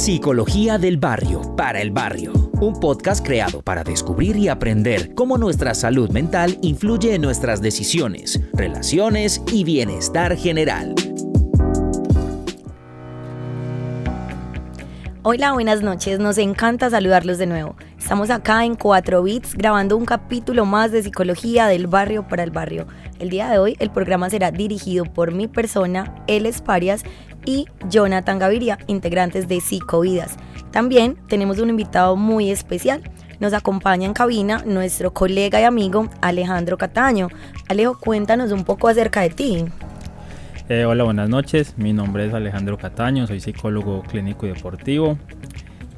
Psicología del barrio para el barrio. Un podcast creado para descubrir y aprender cómo nuestra salud mental influye en nuestras decisiones, relaciones y bienestar general. Hola, buenas noches, nos encanta saludarlos de nuevo. Estamos acá en 4 Bits grabando un capítulo más de Psicología del barrio para el barrio. El día de hoy el programa será dirigido por mi persona, Eles Parias y Jonathan Gaviria, integrantes de Psicovidas. También tenemos un invitado muy especial. Nos acompaña en cabina nuestro colega y amigo Alejandro Cataño. Alejo, cuéntanos un poco acerca de ti. Hola, buenas noches. Mi nombre es Alejandro Cataño, soy psicólogo clínico y deportivo.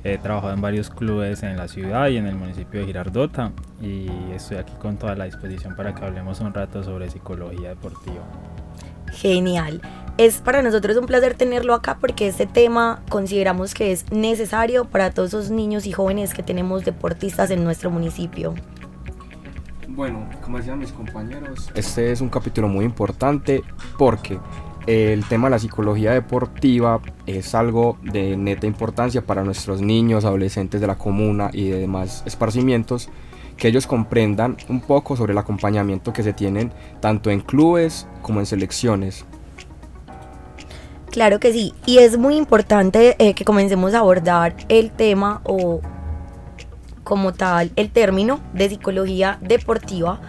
He trabajado en varios clubes en la ciudad y en el municipio de Girardota y estoy aquí con toda la disposición para que hablemos un rato sobre psicología deportiva. Genial. Es para nosotros un placer tenerlo acá porque este tema consideramos que es necesario para todos esos niños y jóvenes que tenemos deportistas en nuestro municipio. Bueno, como decían mis compañeros, este es un capítulo muy importante porque el tema de la psicología deportiva es algo de neta importancia para nuestros niños, adolescentes de la comuna y de demás esparcimientos, que ellos comprendan un poco sobre el acompañamiento que se tienen tanto en clubes como en selecciones. Claro que sí, y es muy importante que comencemos a abordar el tema o como tal el término de psicología deportiva,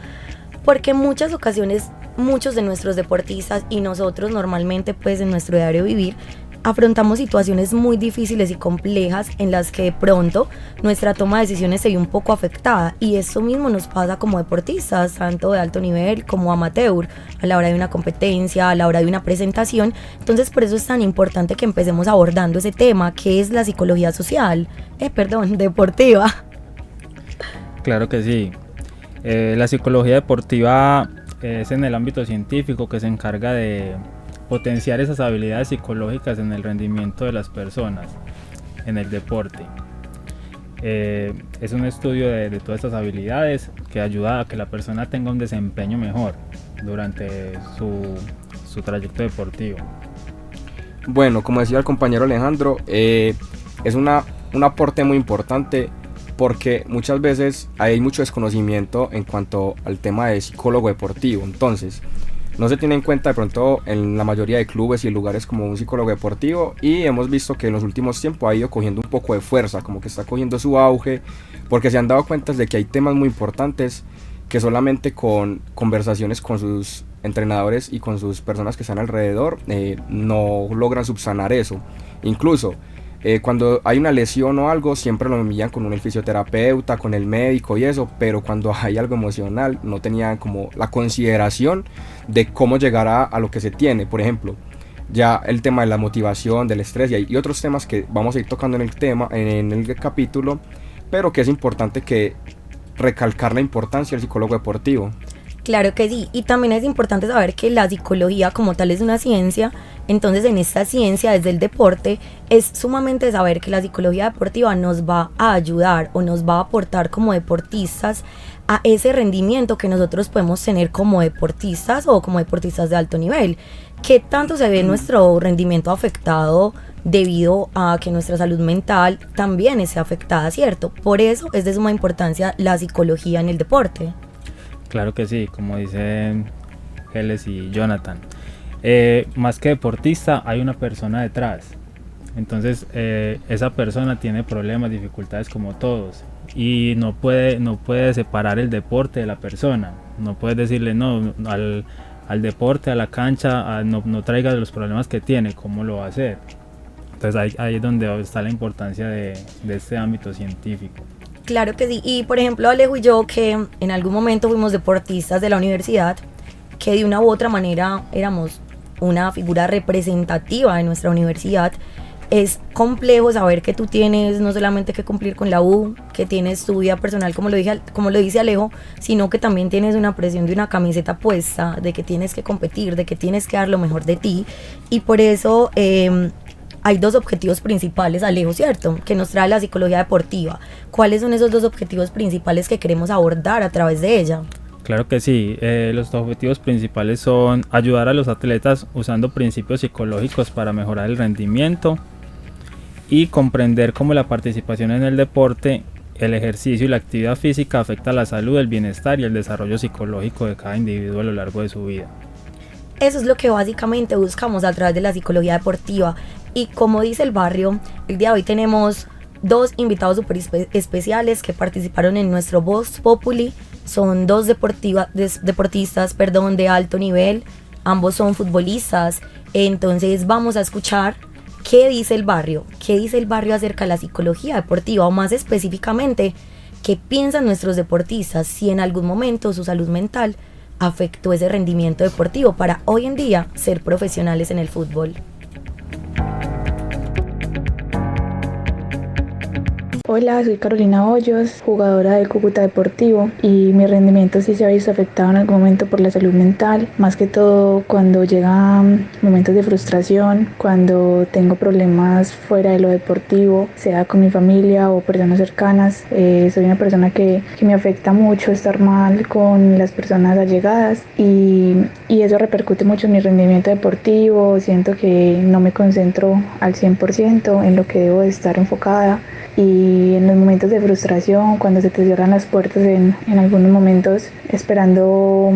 porque en muchas ocasiones muchos de nuestros deportistas y nosotros normalmente pues en nuestro diario vivir afrontamos situaciones muy difíciles y complejas en las que de pronto nuestra toma de decisiones se ve un poco afectada, y eso mismo nos pasa como deportistas, tanto de alto nivel como amateur, a la hora de una competencia, a la hora de una presentación. Entonces por eso es tan importante que empecemos abordando ese tema, que es la psicología deportiva. Claro que sí. La psicología deportiva es en el ámbito científico que se encarga de potenciar esas habilidades psicológicas en el rendimiento de las personas en el deporte. Es un estudio de todas estas habilidades que ayuda a que la persona tenga un desempeño mejor durante su trayecto deportivo. Bueno, como decía el compañero Alejandro, es un aporte muy importante porque muchas veces hay mucho desconocimiento en cuanto al tema de psicólogo deportivo. Entonces no se tiene en cuenta de pronto en la mayoría de clubes y lugares como un psicólogo deportivo, y hemos visto que en los últimos tiempos ha ido cogiendo un poco de fuerza, como que está cogiendo su auge, porque se han dado cuenta de que hay temas muy importantes que solamente con conversaciones con sus entrenadores y con sus personas que están alrededor no logran subsanar eso. Incluso cuando hay una lesión o algo, siempre lo envían con un fisioterapeuta, con el médico y eso, pero cuando hay algo emocional no tenían como la consideración de cómo llegar a lo que se tiene. Por ejemplo, ya el tema de la motivación, del estrés y otros temas que vamos a ir tocando en el capítulo, pero que es importante que recalcar la importancia del psicólogo deportivo. Claro que sí, y también es importante saber que la psicología como tal es una ciencia. Entonces en esta ciencia, desde el deporte, es sumamente saber que la psicología deportiva nos va a ayudar o nos va a aportar como deportistas a ese rendimiento que nosotros podemos tener como deportistas o como deportistas de alto nivel. ¿Qué tanto se ve nuestro rendimiento afectado debido a que nuestra salud mental también esté afectada, cierto? Por eso es de suma importancia la psicología en el deporte. Claro que sí, como dicen Eles y Jonathan. Más que deportista hay una persona detrás, entonces esa persona tiene problemas, dificultades como todos, y no puede separar el deporte de la persona. No puedes decirle no al deporte, a la cancha, no traiga los problemas que tiene, ¿cómo lo va a hacer? Entonces ahí es donde está la importancia de este ámbito científico. Claro que sí, y por ejemplo Alejo y yo, que en algún momento fuimos deportistas de la universidad, que de una u otra manera éramos una figura representativa de nuestra universidad, es complejo saber que tú tienes no solamente que cumplir con la U, que tienes tu vida personal como lo dice Alejo, sino que también tienes una presión de una camiseta puesta, de que tienes que competir, de que tienes que dar lo mejor de ti, y por eso hay 2 objetivos principales, Alejo, ¿cierto?, que nos trae la psicología deportiva. ¿Cuáles son esos 2 objetivos principales que queremos abordar a través de ella? Claro que sí, los objetivos principales son ayudar a los atletas usando principios psicológicos para mejorar el rendimiento y comprender cómo la participación en el deporte, el ejercicio y la actividad física afecta a la salud, el bienestar y el desarrollo psicológico de cada individuo a lo largo de su vida. Eso es lo que básicamente buscamos a través de la psicología deportiva. Y como dice el barrio, el día de hoy tenemos 2 invitados súper especiales que participaron en nuestro Voz Populi. Son 2 deportistas de alto nivel, ambos son futbolistas. Entonces vamos a escuchar qué dice el barrio acerca de la psicología deportiva, o más específicamente, qué piensan nuestros deportistas si en algún momento su salud mental afectó ese rendimiento deportivo para hoy en día ser profesionales en el fútbol. Hola, soy Carolina Hoyos, jugadora del Cúcuta Deportivo, y mi rendimiento sí se ha visto afectado en algún momento por la salud mental, más que todo cuando llegan momentos de frustración, cuando tengo problemas fuera de lo deportivo, sea con mi familia o personas cercanas. Soy una persona que me afecta mucho estar mal con las personas allegadas y eso repercute mucho en mi rendimiento deportivo. Siento que no me concentro al 100% en lo que debo de estar enfocada. Y en los momentos de frustración, cuando se te cierran las puertas en algunos momentos, esperando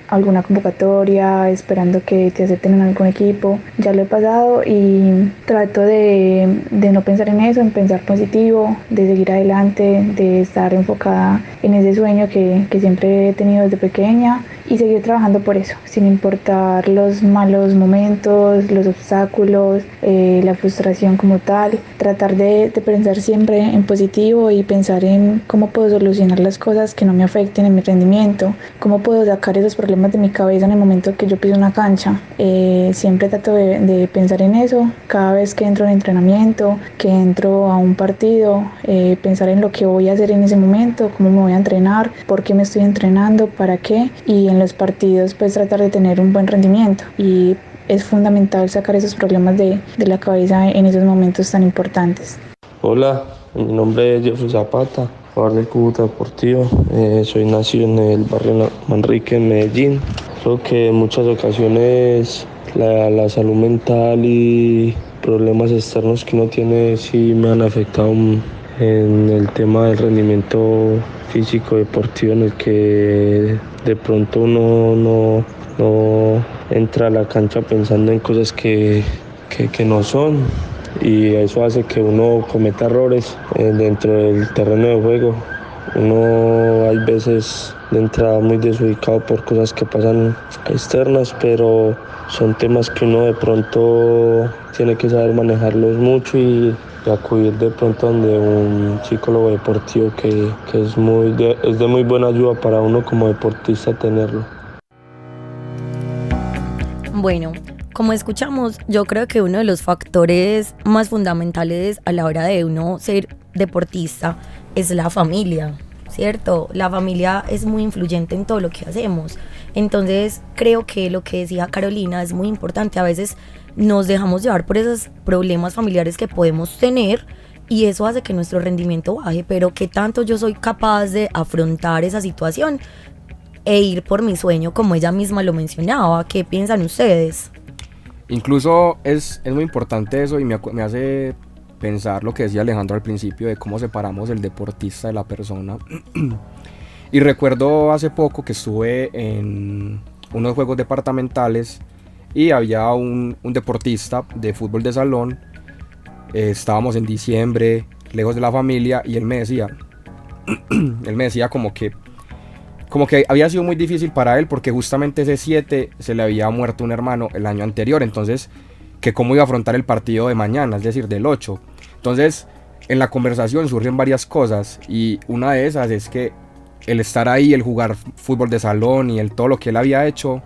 alguna convocatoria, esperando que te acepten en algún equipo, ya lo he pasado y trato de no pensar en eso, en pensar positivo, de seguir adelante, de estar enfocada en ese sueño que siempre he tenido desde pequeña y seguir trabajando por eso, sin importar los malos momentos, los obstáculos, la frustración como tal. Tratar de pensar siempre en positivo y pensar en cómo puedo solucionar las cosas que no me afecten en mi rendimiento, cómo puedo sacar esos problemas de mi cabeza en el momento que yo piso una cancha. Siempre trato de pensar en eso cada vez que entro en entrenamiento, que entro a un partido, pensar en lo que voy a hacer en ese momento, cómo me voy a entrenar, por qué me estoy entrenando, para qué, y en los partidos pues tratar de tener un buen rendimiento. Y es fundamental sacar esos problemas de la cabeza en esos momentos tan importantes. Hola, mi nombre es Jeffrey Zapata, jugador del Cúcuta Deportivo. Soy nacido en el barrio Manrique, en Medellín. Creo que en muchas ocasiones la salud mental y problemas externos que uno tiene sí me han afectado en el tema del rendimiento físico deportivo, en el que de pronto uno no entra a la cancha pensando en cosas que no son, y eso hace que uno cometa errores dentro del terreno de juego. Uno hay veces de entrada muy desubicado por cosas que pasan externas, pero son temas que uno de pronto tiene que saber manejarlos mucho y acudir de pronto donde un psicólogo deportivo que es de muy buena ayuda para uno como deportista tenerlo. Bueno, como escuchamos, yo creo que uno de los factores más fundamentales a la hora de uno ser deportista es la familia, ¿cierto? La familia es muy influyente en todo lo que hacemos. Entonces, creo que lo que decía Carolina es muy importante. A veces nos dejamos llevar por esos problemas familiares que podemos tener y eso hace que nuestro rendimiento baje, pero ¿qué tanto yo soy capaz de afrontar esa situación e ir por mi sueño, como ella misma lo mencionaba? ¿Qué piensan ustedes? Incluso es muy importante eso y me hace pensar lo que decía Alejandro al principio de cómo separamos el deportista de la persona. Y recuerdo hace poco que estuve en unos juegos departamentales y había un deportista de fútbol de salón. Estábamos en diciembre, lejos de la familia, y él me decía como que había sido muy difícil para él porque justamente ese 7 se le había muerto un hermano el año anterior. Entonces, que cómo iba a afrontar el partido de mañana, es decir, del 8. Entonces, en la conversación surgen varias cosas y una de esas es que el estar ahí, el jugar fútbol de salón y todo lo que él había hecho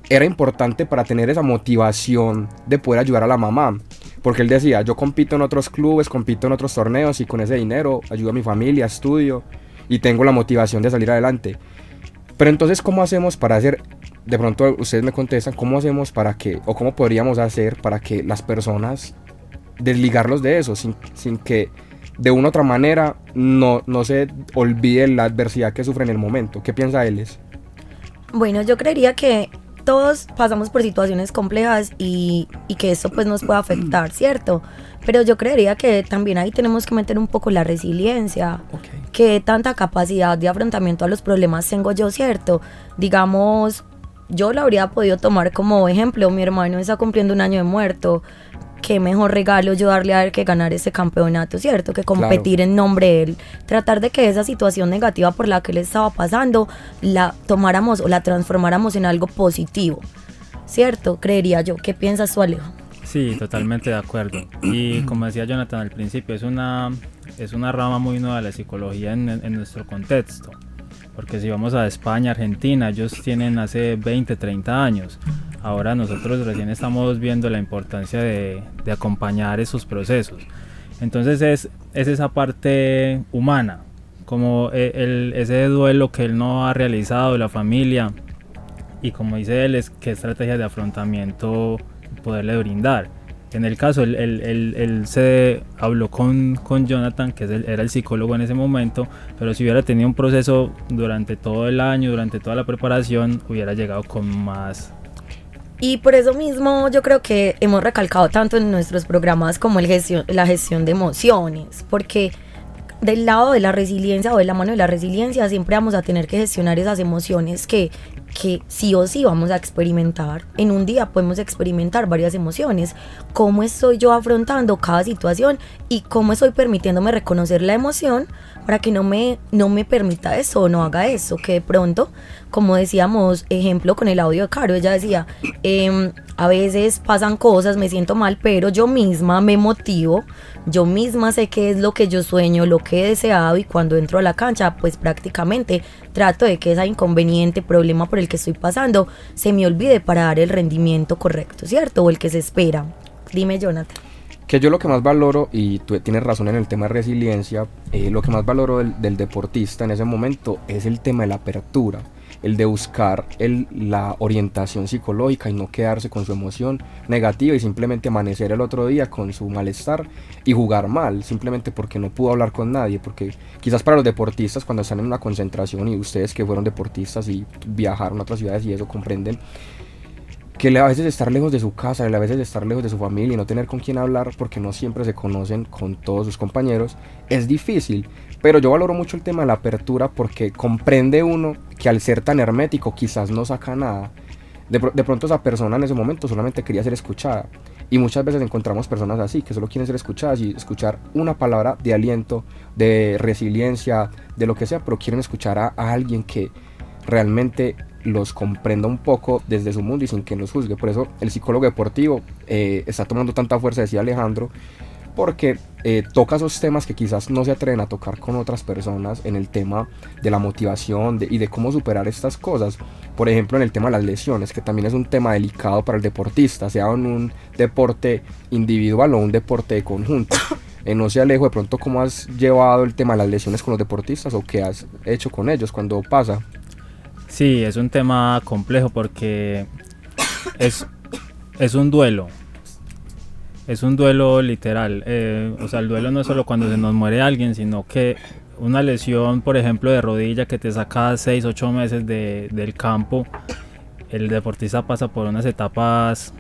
era importante para tener esa motivación de poder ayudar a la mamá. Porque él decía, yo compito en otros clubes, compito en otros torneos y con ese dinero ayudo a mi familia, estudio y tengo la motivación de salir adelante. Pero entonces, ¿cómo hacemos para hacer? De pronto ustedes me contestan, ¿cómo hacemos para que, o cómo podríamos hacer para que las personas desligarlos de eso, sin que de una u otra manera no se olvide la adversidad que sufren en el momento? ¿Qué piensa Eles? Bueno, yo creería que todos pasamos por situaciones complejas y que eso pues nos puede afectar, ¿cierto? Pero yo creería que también ahí tenemos que meter un poco la resiliencia. Que tanta capacidad de afrontamiento a los problemas tengo yo, ¿cierto? Digamos, yo lo habría podido tomar como ejemplo, mi hermano está cumpliendo 1 año de muerto, qué mejor regalo yo darle a él que ganar ese campeonato, ¿cierto? Que competir en nombre de él. Tratar de que esa situación negativa por la que él estaba pasando la tomáramos o la transformáramos en algo positivo, ¿cierto? Creería yo. ¿Qué piensas tú, Alejo? Sí, totalmente de acuerdo. Y como decía Jonathan al principio, es una rama muy nueva de la psicología en nuestro contexto. Porque si vamos a España, Argentina, ellos tienen hace 20, 30 años. Ahora nosotros recién estamos viendo la importancia de acompañar esos procesos. Entonces es esa parte humana, como ese duelo que él no ha realizado, la familia. Y como dice él, es qué estrategia de afrontamiento poderle brindar. En el caso, él se habló con Jonathan, que era el psicólogo en ese momento, pero si hubiera tenido un proceso durante todo el año, durante toda la preparación, hubiera llegado con más. Y por eso mismo yo creo que hemos recalcado tanto en nuestros programas como la gestión de emociones, porque del lado de la resiliencia o de la mano de la resiliencia siempre vamos a tener que gestionar esas emociones que sí o sí vamos a experimentar. En un día podemos experimentar varias emociones. ¿Cómo estoy yo afrontando cada situación y cómo estoy permitiéndome reconocer la emoción para que no me permita eso o no haga eso? Que de pronto, como decíamos, ejemplo con el audio de Caro, ella decía, a veces pasan cosas, me siento mal, pero yo misma me motivo, yo misma sé qué es lo que yo sueño, lo que he deseado, y cuando entro a la cancha, pues prácticamente trato de que ese inconveniente, problema por el que estoy pasando, se me olvide para dar el rendimiento correcto, ¿cierto? O el que se espera. Dime, Jonathan. Que yo lo que más valoro, y tú tienes razón en el tema de resiliencia, lo que más valoro del deportista en ese momento es el tema de la apertura, el de buscar la orientación psicológica y no quedarse con su emoción negativa y simplemente amanecer el otro día con su malestar y jugar mal, simplemente porque no pudo hablar con nadie. Porque quizás para los deportistas, cuando están en una concentración, y ustedes que fueron deportistas y viajaron a otras ciudades y eso, comprenden que a veces estar lejos de su casa, a veces estar lejos de su familia y no tener con quién hablar porque no siempre se conocen con todos sus compañeros es difícil. Pero yo valoro mucho el tema de la apertura porque comprende uno que al ser tan hermético quizás no saca nada. De pronto esa persona en ese momento solamente quería ser escuchada. Y muchas veces encontramos personas así, que solo quieren ser escuchadas y escuchar una palabra de aliento, de resiliencia, de lo que sea, pero quieren escuchar a alguien que realmente los comprenda un poco desde su mundo y sin que los juzgue. Por eso el psicólogo deportivo está tomando tanta fuerza, decía Alejandro, porque toca esos temas que quizás no se atreven a tocar con otras personas, en el tema de la motivación y de cómo superar estas cosas. Por ejemplo, en el tema de las lesiones, que también es un tema delicado para el deportista, sea en un deporte individual o un deporte de conjunto. No sé, Alejo, de pronto cómo has llevado el tema de las lesiones con los deportistas o qué has hecho con ellos cuando pasa. Sí, es un tema complejo porque es un duelo. Es un duelo literal. O sea, el duelo no es solo cuando se nos muere alguien, sino que una lesión, por ejemplo, de rodilla que te saca 6, 8 meses del campo. El deportista pasa por unas etapas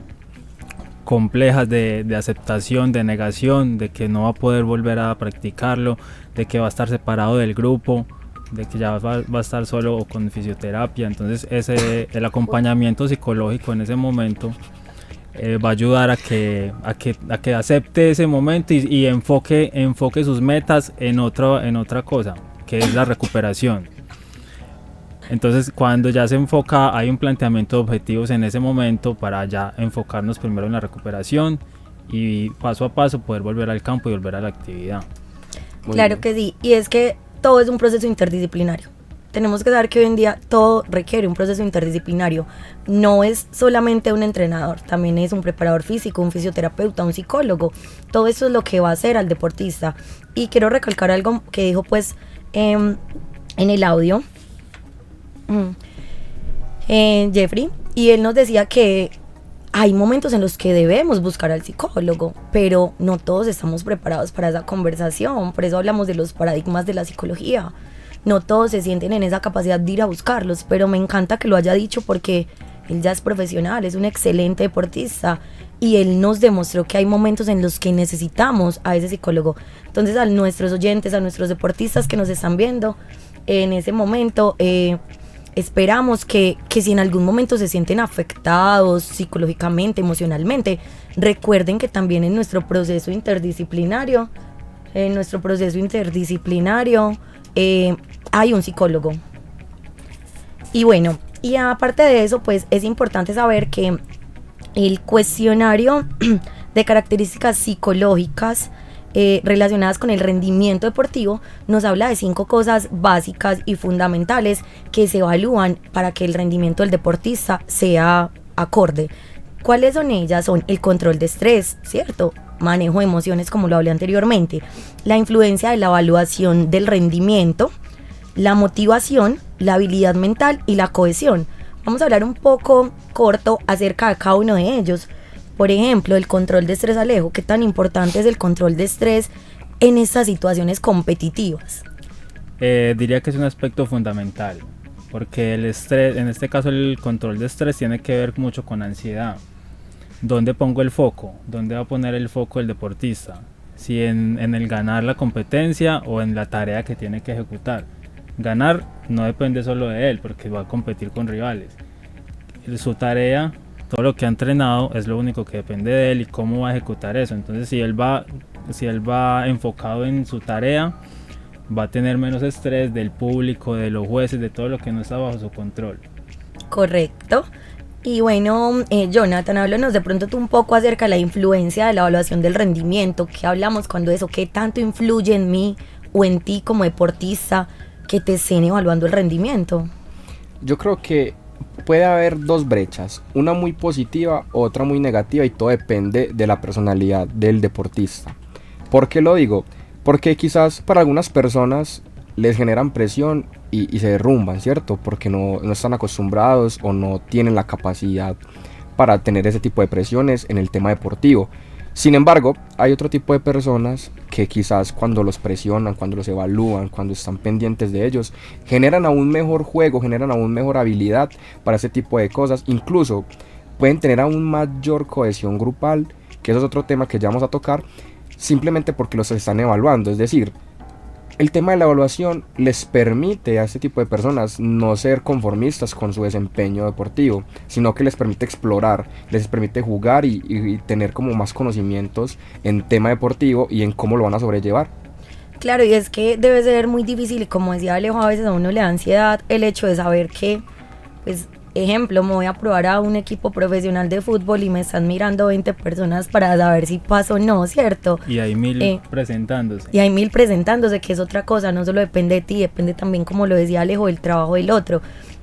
complejas de aceptación, de negación, de que no va a poder volver a practicarlo, de que va a estar separado del grupo, de que ya va a estar solo o con fisioterapia. Entonces el acompañamiento psicológico en ese momento va a ayudar a que acepte ese momento y enfoque sus metas en otra cosa, que es la recuperación. Entonces cuando ya se enfoca, hay un planteamiento de objetivos en ese momento para ya enfocarnos primero en la recuperación y paso a paso poder volver al campo y volver a la actividad. Claro que sí, y es que todo es un proceso interdisciplinario. Tenemos que saber que hoy en día todo requiere un proceso interdisciplinario. No es solamente un entrenador, también es un preparador físico, un fisioterapeuta, un psicólogo. Todo eso es lo que va a hacer al deportista. Y quiero recalcar algo que dijo pues en el audio Jeffrey, y él nos decía que hay momentos en los que debemos buscar al psicólogo, pero no todos estamos preparados para esa conversación. Por eso hablamos de los paradigmas de la psicología. No todos se sienten en esa capacidad de ir a buscarlos, pero me encanta que lo haya dicho porque él ya es profesional, es un excelente deportista y él nos demostró que hay momentos en los que necesitamos a ese psicólogo. Entonces a nuestros oyentes, a nuestros deportistas que nos están viendo en ese momento, esperamos que si en algún momento se sienten afectados psicológicamente, emocionalmente, recuerden que también en nuestro proceso interdisciplinario, hay un psicólogo. Y bueno, y aparte de eso, pues es importante saber que el cuestionario de características psicológicas relacionadas con el rendimiento deportivo nos habla de 5 cosas básicas y fundamentales que se evalúan para que el rendimiento del deportista sea acorde. ¿Cuáles son ellas? Son el control de estrés, ¿cierto? Manejo de emociones, como lo hablé anteriormente, la influencia de la evaluación del rendimiento, la motivación, la habilidad mental y la cohesión. Vamos a hablar un poco corto acerca de cada uno de ellos. Por ejemplo, el control de estrés, Alejo. ¿Qué tan importante es el control de estrés en estas situaciones competitivas? Diría que es un aspecto fundamental, porque el estrés, en este caso el control de estrés, tiene que ver mucho con ansiedad. ¿Dónde pongo el foco? ¿Dónde va a poner el foco el deportista? Si en el ganar la competencia o en la tarea que tiene que ejecutar. Ganar no depende solo de él, porque va a competir con rivales. Su tarea, todo lo que ha entrenado, es lo único que depende de él y cómo va a ejecutar eso. Entonces si él va enfocado en su tarea, va a tener menos estrés del público, de los jueces, de todo lo que no está bajo su control. Correcto. Y bueno, Jonathan, háblanos de pronto tú un poco acerca de la influencia de la evaluación del rendimiento. ¿Qué hablamos cuando eso? ¿Qué tanto influye en mí o en ti como deportista que te estén evaluando el rendimiento? Yo creo que puede haber 2 brechas, una muy positiva, otra muy negativa, y todo depende de la personalidad del deportista. ¿Por qué lo digo? Porque quizás para algunas personas les generan presión y se derrumban, ¿cierto? Porque no están acostumbrados o no tienen la capacidad para tener ese tipo de presiones en el tema deportivo. Sin embargo, hay otro tipo de personas que quizás cuando los presionan, cuando los evalúan, cuando están pendientes de ellos, generan aún mejor juego, generan aún mejor habilidad para ese tipo de cosas. Incluso pueden tener aún mayor cohesión grupal, que eso es otro tema que ya vamos a tocar, simplemente porque los están evaluando. Es decir, el tema de la evaluación les permite a este tipo de personas no ser conformistas con su desempeño deportivo, sino que les permite explorar, les permite jugar y tener como más conocimientos en tema deportivo y en cómo lo van a sobrellevar. Claro, y es que debe ser muy difícil, y como decía Alejo, a veces a uno le da ansiedad el hecho de saber que, pues, ejemplo, me voy a probar a un equipo profesional de fútbol y me están mirando 20 personas para saber si paso o no, ¿cierto? Y hay 1000 presentándose. Y hay 1000 presentándose, que es otra cosa, no solo depende de ti, depende también, como lo decía Alejo, del trabajo del otro.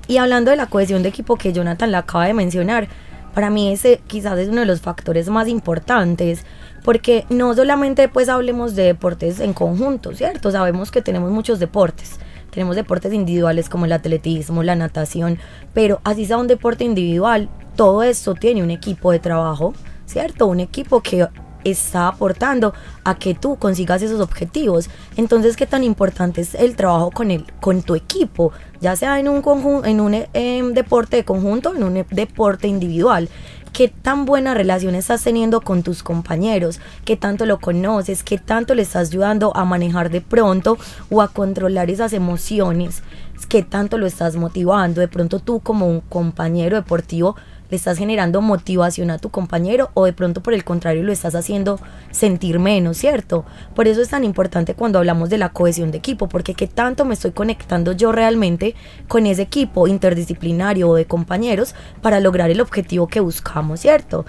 Y hablando de la cohesión de equipo que Jonathan la acaba de mencionar, para mí ese quizás es uno de los factores más importantes, porque no solamente pues hablemos de deportes en conjunto, ¿cierto? Sabemos que tenemos muchos deportes. Tenemos deportes individuales como el atletismo, la natación, pero así sea un deporte individual, todo esto tiene un equipo de trabajo, ¿cierto? Un equipo que está aportando a que tú consigas esos objetivos. Entonces, ¿qué tan importante es el trabajo con tu equipo? Ya sea en un deporte de conjunto, en un deporte individual. ¿Qué tan buena relación estás teniendo con tus compañeros? ¿Qué tanto lo conoces? ¿Qué tanto le estás ayudando a manejar de pronto o a controlar esas emociones? ¿Qué tanto lo estás motivando? De pronto tú como un compañero deportivo le estás generando motivación a tu compañero, o de pronto por el contrario lo estás haciendo sentir menos, ¿cierto? Por eso es tan importante cuando hablamos de la cohesión de equipo, porque qué tanto me estoy conectando yo realmente con ese equipo interdisciplinario o de compañeros para lograr el objetivo que buscamos, ¿cierto?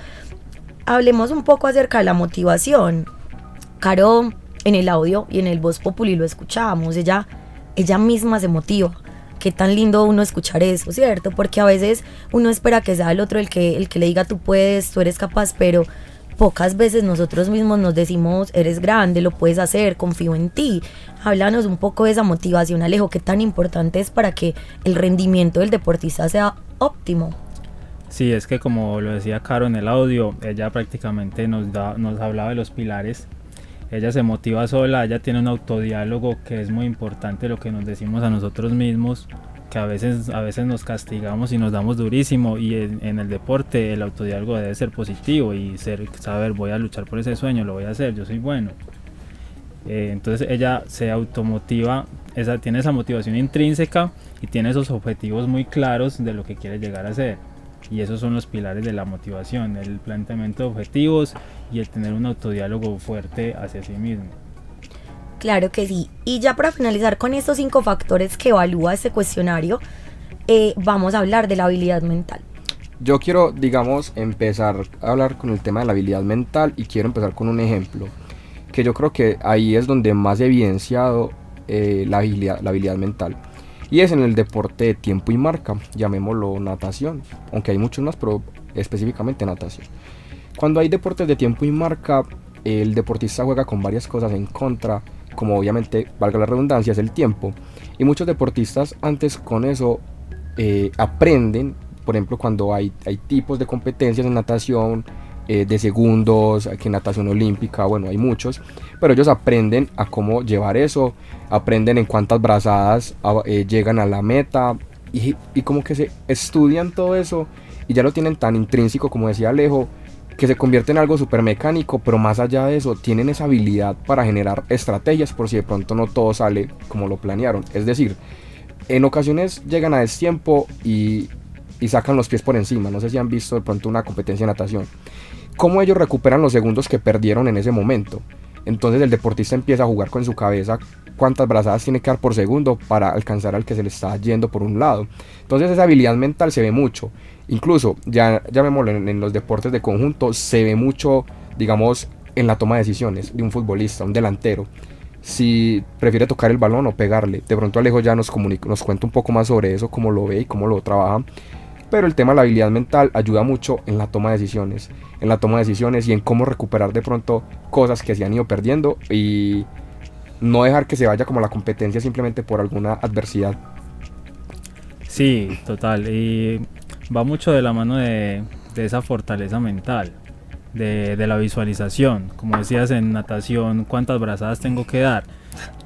Hablemos un poco acerca de la motivación. Caro, en el audio y en el Voz Populi lo escuchábamos, ella misma se motiva. Qué tan lindo uno escuchar eso, ¿cierto? Porque a veces uno espera que sea el otro el que le diga tú puedes, tú eres capaz, pero pocas veces nosotros mismos nos decimos eres grande, lo puedes hacer, confío en ti. Háblanos un poco de esa motivación, Alejo, qué tan importante es para que el rendimiento del deportista sea óptimo. Sí, es que como lo decía Caro en el audio, ella prácticamente nos hablaba de los pilares. Ella se motiva sola, ella tiene un autodiálogo que es muy importante, lo que nos decimos a nosotros mismos que a veces nos castigamos y nos damos durísimo, y en el deporte el autodiálogo debe ser positivo y saber, voy a luchar por ese sueño, lo voy a hacer, yo soy bueno. Entonces ella se automotiva, tiene esa motivación intrínseca y tiene esos objetivos muy claros de lo que quiere llegar a ser, y esos son los pilares de la motivación: el planteamiento de objetivos y el tener un autodiálogo fuerte hacia sí mismo. Claro que sí. Y ya para finalizar con estos 5 factores que evalúa este cuestionario, vamos a hablar de la habilidad mental. Yo quiero, digamos, empezar a hablar con el tema de la habilidad mental, y quiero empezar con un ejemplo que yo creo que ahí es donde más he evidenciado la habilidad mental, y es en el deporte de tiempo y marca, llamémoslo natación, aunque hay muchos más, pero específicamente natación. Cuando hay deportes de tiempo y marca, el deportista juega con varias cosas en contra, como obviamente, valga la redundancia, es el tiempo, y muchos deportistas antes con eso aprenden. Por ejemplo, cuando hay tipos de competencias en natación, de segundos, que en natación olímpica, bueno, hay muchos, pero ellos aprenden a cómo llevar eso, aprenden en cuántas brazadas llegan a la meta, y como que se estudian todo eso y ya lo tienen tan intrínseco, como decía Alejo, que se convierte en algo súper mecánico. Pero más allá de eso, tienen esa habilidad para generar estrategias por si de pronto no todo sale como lo planearon. Es decir, en ocasiones llegan a destiempo y sacan los pies por encima. No sé si han visto de pronto una competencia de natación, cómo ellos recuperan los segundos que perdieron en ese momento. Entonces el deportista empieza a jugar con su cabeza cuántas brazadas tiene que dar por segundo para alcanzar al que se le está yendo por un lado. Entonces esa habilidad mental se ve mucho. Incluso, ya llamémoslo, en los deportes de conjunto se ve mucho, digamos, en la toma de decisiones de un futbolista, un delantero. Si prefiere tocar el balón o pegarle. De pronto Alejo ya nos cuenta un poco más sobre eso, cómo lo ve y cómo lo trabaja. Pero el tema de la habilidad mental ayuda mucho en la toma de decisiones. Y en cómo recuperar de pronto cosas que se han ido perdiendo, y no dejar que se vaya como la competencia simplemente por alguna adversidad. Sí, total. Y va mucho de la mano de esa fortaleza mental, de la visualización. Como decías en natación, cuántas brazadas tengo que dar.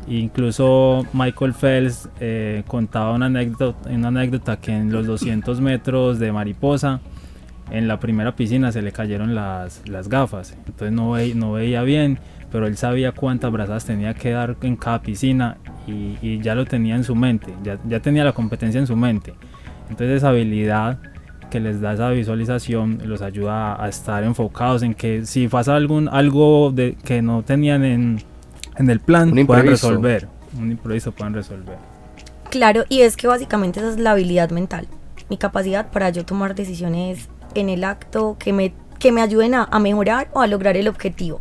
Incluso Michael Phelps contaba una anécdota que en los 200 metros de mariposa, en la primera piscina se le cayeron las gafas, entonces no veía bien, pero él sabía cuántas brazadas tenía que dar en cada piscina, y ya lo tenía en su mente, ya tenía la competencia en su mente. Entonces esa habilidad que les da esa visualización los ayuda a estar enfocados en que si pasa algo que no tenían en el plan, pueden resolver. Un improviso pueden resolver. Claro, y es que básicamente esa es la habilidad mental, mi capacidad para yo tomar decisiones en el acto que me ayuden a mejorar o a lograr el objetivo.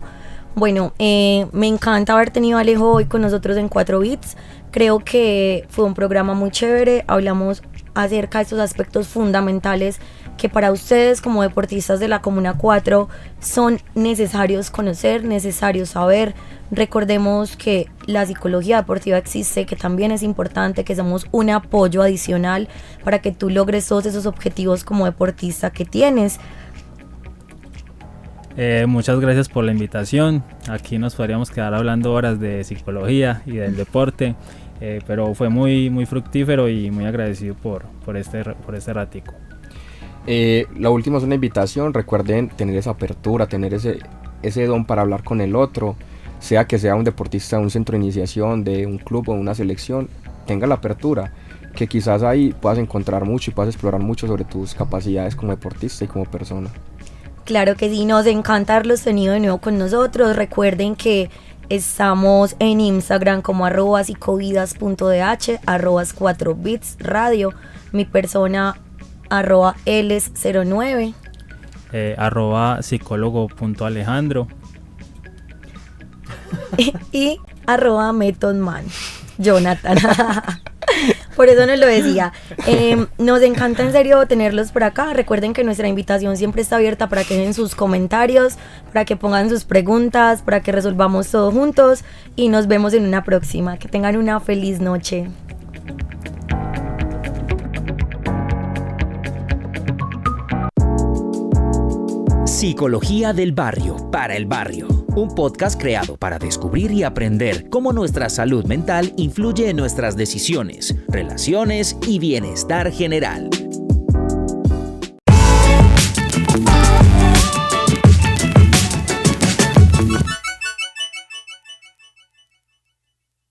Bueno, me encanta haber tenido a Alejo hoy con nosotros en 4 Bits. Creo que fue un programa muy chévere. Hablamos acerca de estos aspectos fundamentales que para ustedes como deportistas de la Comuna 4 son necesarios conocer, necesarios saber. Recordemos que la psicología deportiva existe, que también es importante, que somos un apoyo adicional para que tú logres todos esos objetivos como deportista que tienes. Muchas gracias por la invitación. Aquí nos podríamos quedar hablando horas de psicología y del deporte, pero fue muy, muy fructífero y muy agradecido por este ratico. La última es una invitación. Recuerden tener esa apertura, tener ese don para hablar con el otro, sea que sea un deportista de un centro de iniciación, de un club o una selección. Tenga la apertura, que quizás ahí puedas encontrar mucho y puedas explorar mucho sobre tus capacidades como deportista y como persona. Claro que sí, nos encanta haberlos tenido de nuevo con nosotros. Recuerden que estamos en Instagram como @psicovidas.dh, @4bits radio, mi persona @ls09, @psicólogo.alejandro y @methodman, Jonathan. Por eso nos lo decía. Nos encanta en serio tenerlos por acá. Recuerden que nuestra invitación siempre está abierta para que den sus comentarios, para que pongan sus preguntas, para que resolvamos todo juntos, y nos vemos en una próxima. Que tengan una feliz noche. Psicología del barrio para el barrio. un podcast creado para descubrir y aprender cómo nuestra salud mental influye en nuestras decisiones, relaciones y bienestar general.